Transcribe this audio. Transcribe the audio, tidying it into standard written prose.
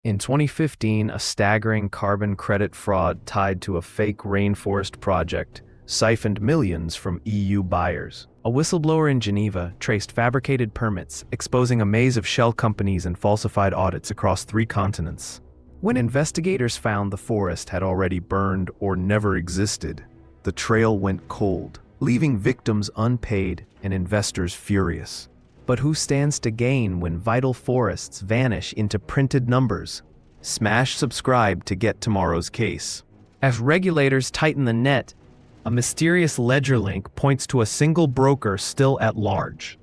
In 2015, a staggering carbon credit fraud tied to a fake rainforest project siphoned millions from EU buyers. A whistleblower in Geneva traced fabricated permits, exposing a maze of shell companies and falsified audits across 3 continents. When investigators found the forest had already burned or never existed, the trail went cold, leaving victims unpaid and investors furious. But who stands to gain when vital forests vanish into printed numbers? Smash subscribe to get tomorrow's case. As regulators tighten the net, a mysterious ledger link points to a single broker still at large.